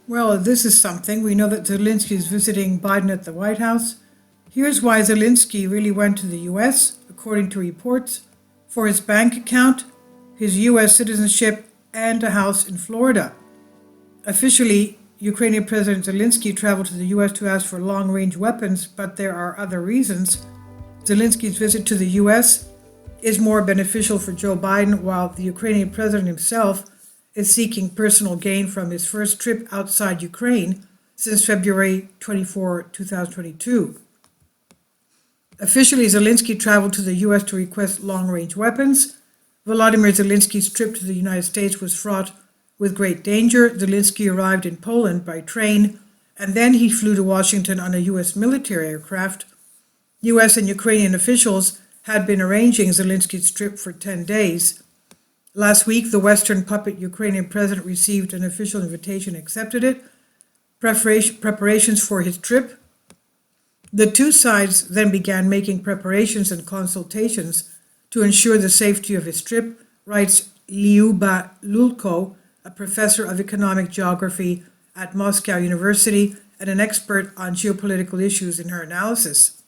Well, this is something. We know that Zelensky is visiting Biden at the White House. Here's why Zelensky really went to the US, according to reports, for his bank account, his US citizenship, and a house in Florida. Officially, Ukrainian President Zelensky traveled to the US to ask for long-range weapons, but there are other reasons. Zelensky's visit to the US is more beneficial for Joe Biden, while the Ukrainian president himself is seeking personal gain from his first trip outside Ukraine since February 24, 2022. Officially, Zelensky traveled to the U.S. to request long-range weapons. Volodymyr Zelensky's trip to the United States was fraught with great danger. Zelensky arrived in Poland by train, and then he flew to Washington on a U.S. military aircraft. U.S. and Ukrainian officials had been arranging Zelensky's trip for 10 days. Last week, the Western puppet Ukrainian president received an official invitation, accepted it. Preparations for his trip. The two sides then began making preparations and consultations to ensure the safety of his trip, writes Lyuba Lulko, a professor of economic geography at Moscow University and an expert on geopolitical issues in her analysis.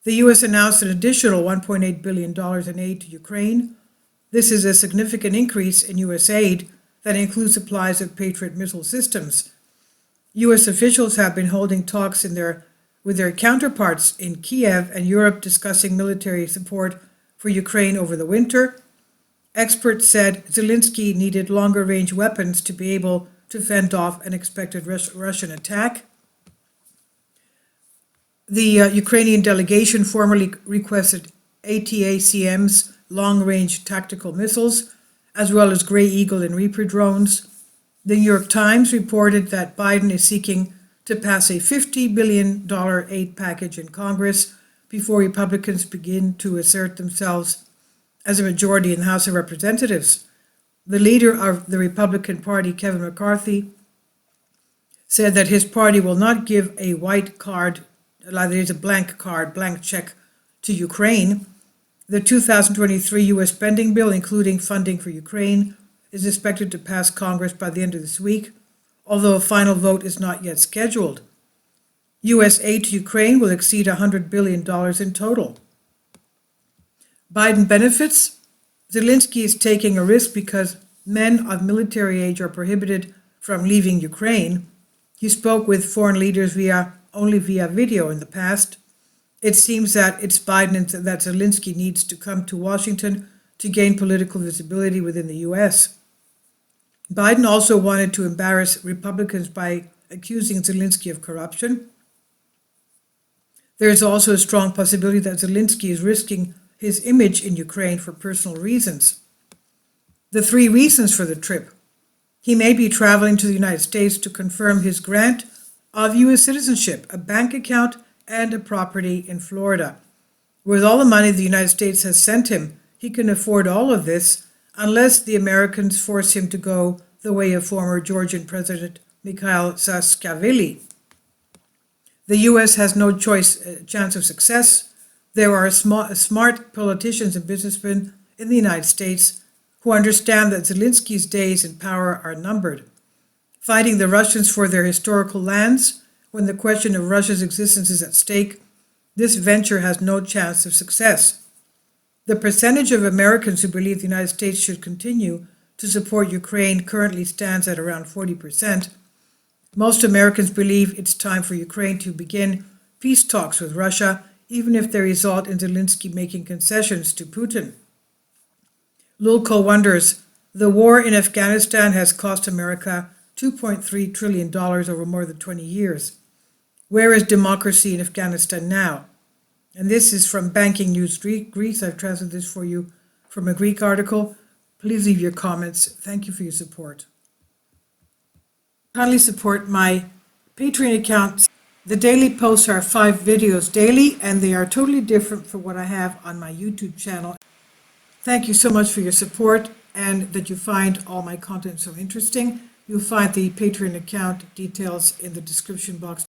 The U.S. announced an additional $1.8 billion in aid to Ukraine. This is a significant increase in U.S. aid that includes supplies of Patriot missile systems. U.S. officials have been holding talks with their counterparts in Kiev and Europe discussing military support for Ukraine over the winter. Experts said Zelensky needed longer-range weapons to be able to fend off an expected Russian attack. The Ukrainian delegation formally requested ATACMS long-range tactical missiles, as well as Grey Eagle and Reaper drones. The New York Times reported that Biden is seeking to pass a $50 billion aid package in Congress before Republicans begin to assert themselves as a majority in the House of Representatives. The leader of the Republican Party, Kevin McCarthy, said that his party will not give a white card, that is a blank card, blank check to Ukraine. The 2023 U.S. spending bill, including funding for Ukraine, is expected to pass Congress by the end of this week, although a final vote is not yet scheduled. U.S. aid to Ukraine will exceed $100 billion in total. Biden benefits. Zelensky is taking a risk because men of military age are prohibited from leaving Ukraine. He spoke with foreign leaders only via video in the past. It seems that it's Biden and that Zelensky needs to come to Washington to gain political visibility within the U.S. Biden also wanted to embarrass Republicans by accusing Zelensky of corruption. There is also a strong possibility that Zelensky is risking his image in Ukraine for personal reasons. The three reasons for the trip. He may be traveling to the United States to confirm his grant of U.S. citizenship, a bank account, and a property in Florida. With all the money the United States has sent him, he can afford all of this unless the Americans force him to go the way of former Georgian President Mikhail Saakashvili. The U.S. has no chance of success. There are smart politicians and businessmen in the United States who understand that Zelensky's days in power are numbered. Fighting the Russians for their historical lands, when the question of Russia's existence is at stake, this venture has no chance of success. The percentage of Americans who believe the United States should continue to support Ukraine currently stands at around 40%. Most Americans believe it's time for Ukraine to begin peace talks with Russia, even if they result in Zelensky making concessions to Putin. Lulko wonders, the war in Afghanistan has cost America $2.3 trillion over more than 20 years. Where is democracy in Afghanistan now? And this is from Banking News Greece. I've translated this for you from a Greek article. Please leave your comments. Thank you for your support. Kindly support my Patreon account. The daily posts are 5 videos daily, and they are totally different from what I have on my YouTube channel. Thank you so much for your support and that you find all my content so interesting. You'll find the Patreon account details in the description box.